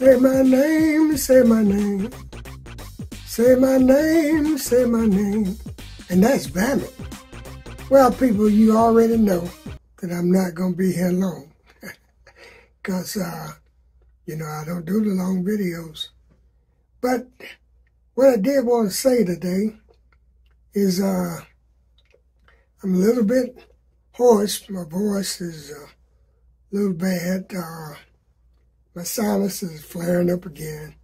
Say my name, say my name. Say my name, say my name. And that's Vamit. Well, people, you already know that I'm not going to be here long. Because, I don't do the long videos. But what I did want to say today is I'm a little bit hoarse. My voice is a little bad. My sinus is flaring up again.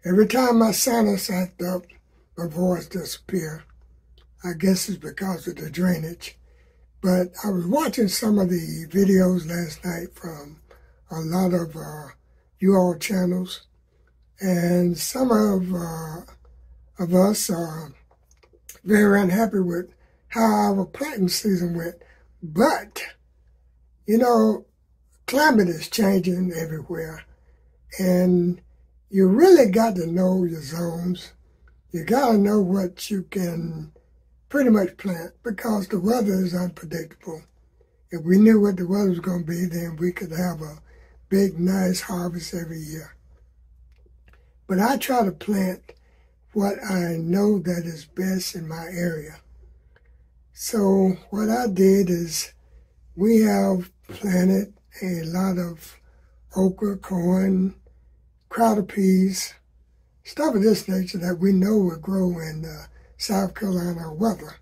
Every time my sinus acts up, my voice disappears. I guess it's because of the drainage. But I was watching some of the videos last night from a lot of you all channels, and some of us are very unhappy with how our planting season went. But, climate is changing everywhere, and you really got to know your zones. You got to know what you can pretty much plant, because the weather is unpredictable. If we knew what the weather was going to be, then we could have a big, nice harvest every year. But I try to plant what I know that is best in my area. So what I did is we have planted a lot of okra, corn, crowder peas, stuff of this nature that we know will grow in South Carolina weather.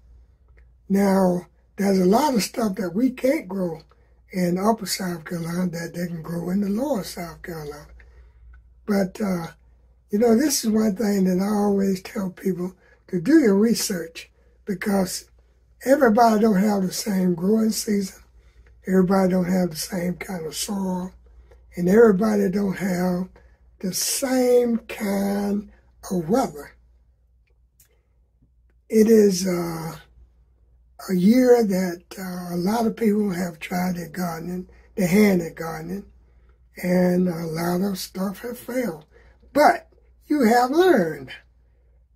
Now, there's a lot of stuff that we can't grow in upper South Carolina that they can grow in the lower South Carolina. But, this is one thing that I always tell people, to do your research, because everybody don't have the same growing season. Everybody don't have the same kind of soil, and everybody don't have the same kind of weather. It is a year that a lot of people have tried their gardening, their hand at gardening, and a lot of stuff have failed. But you have learned.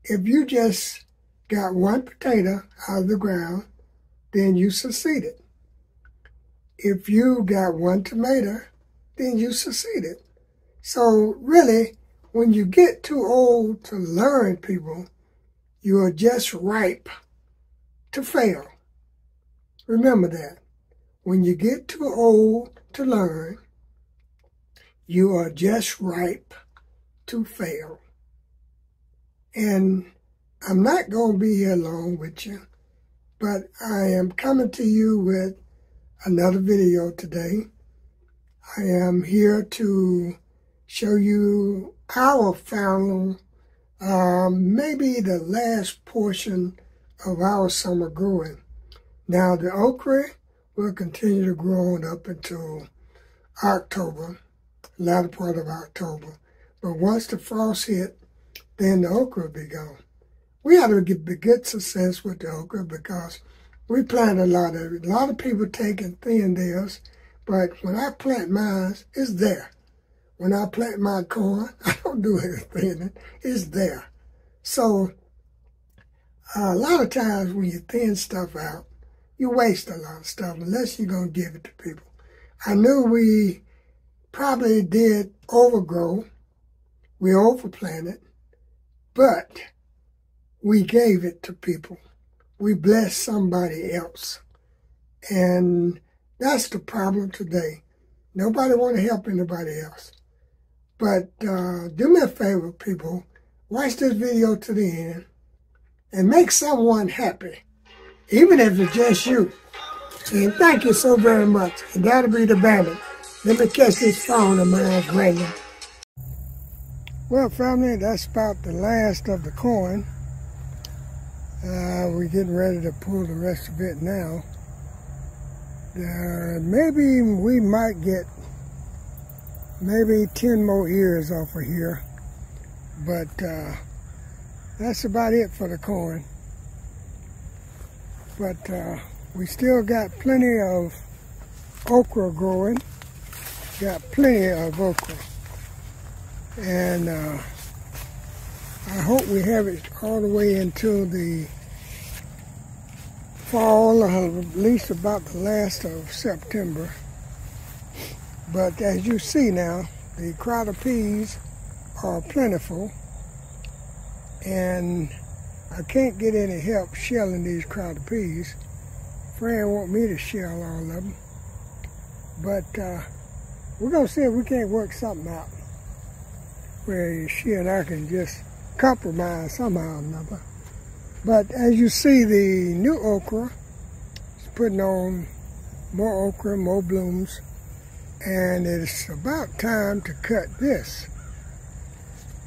If you just got one potato out of the ground, then you succeeded. If you got one tomato, then you succeeded. So really, when you get too old to learn, people, you are just ripe to fail. Remember that. When you get too old to learn, you are just ripe to fail. And I'm not going to be here long with you, but I am coming to you with another video today. I am here to show you our final, maybe the last portion of our summer growing. Now, the okra will continue to grow on up until October, latter part of October. But once the frost hit, then the okra will be gone. We had to get good success with the okra because we plant a lot of it. A lot of people take and thin theirs, but when I plant mine, it's there. When I plant my corn, I don't do any thinning. It's there. So a lot of times when you thin stuff out, you waste a lot of stuff unless you're going to give it to people. I knew we probably did overgrow. We overplanted, but we gave it to people. We blessed somebody else. And that's the problem today. Nobody want to help anybody else. But do me a favor, people. Watch this video to the end and make someone happy, even if it's just you. And thank you so very much. And that'll be the Vamit. Let me catch this phone of mine ringing. Well, family, that's about the last of the corn. We're getting ready to pull the rest of it now. Maybe we might get maybe 10 more ears off of here. But that's about it for the corn. But we still got plenty of okra growing. Got plenty of okra. And I hope we have it all the way until the fall, or at least about the last of September. But as you see now, the crowder peas are plentiful, and I can't get any help shelling these crowded peas. Fran want me to shell all of them, but we're gonna see if we can't work something out where she and I can just compromise somehow or another. But as you see, the new okra is putting on more okra, more blooms, and it's about time to cut this.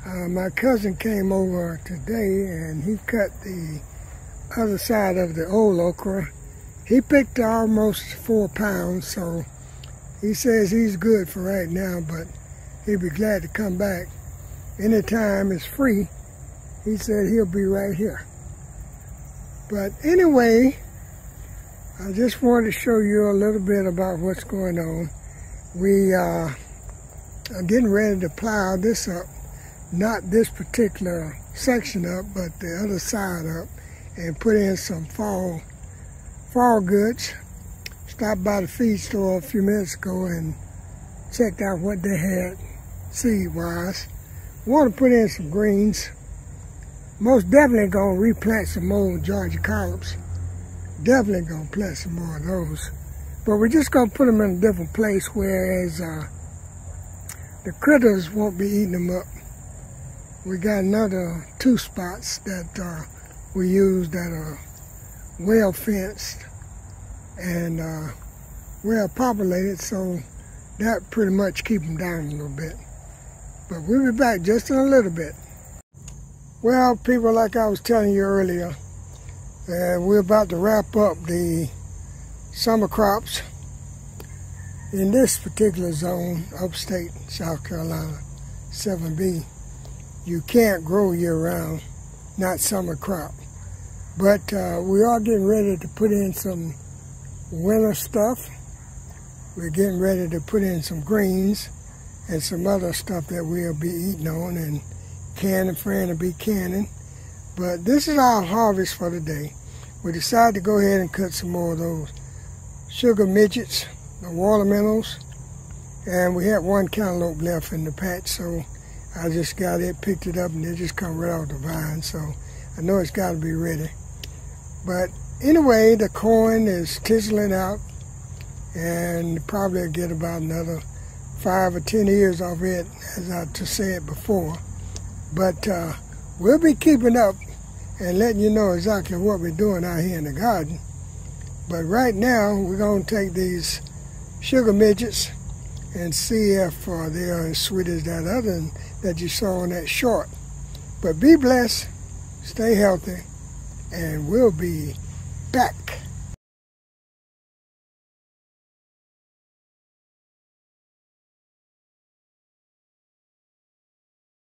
My cousin came over today and he cut the other side of the old okra. He picked almost 4 pounds, so he says he's good for right now, but he'd be glad to come back anytime it's free. He said he'll be right here. But anyway, I just wanted to show you a little bit about what's going on. We are getting ready to plow this up, not this particular section up, but the other side up, and put in some fall goods. Stopped by the feed store a few minutes ago and checked out what they had seed-wise. Want to put in some greens. Most definitely gonna replant some more Georgia collards. Definitely gonna plant some more of those. But we're just gonna put them in a different place, whereas the critters won't be eating them up. We got another 2 spots that we use that are well fenced and well populated, so that pretty much keep them down a little bit. But we'll be back just in a little bit. Well, people, like I was telling you earlier, we're about to wrap up the summer crops in this particular zone, upstate South Carolina, 7B. You can't grow year-round, not summer crop. But we are getting ready to put in some winter stuff. We're getting ready to put in some greens and some other stuff that we'll be eating on, and canning, Fran will be canning. But this is our harvest for the day. We decided to go ahead and cut some more of those sugar midgets, the watermelons, and we had 1 cantaloupe left in the patch, so I just got it, picked it up, and it just come right off the vine, so I know it's got to be ready. But anyway, the corn is tizzling out, and probably get about another 5 or 10 years off it, as I just said before. But we'll be keeping up and letting you know exactly what we're doing out here in the garden. But right now, we're going to take these sugar midgets and see if they are as sweet as that other one that you saw on that short. But be blessed, stay healthy, and we'll be back.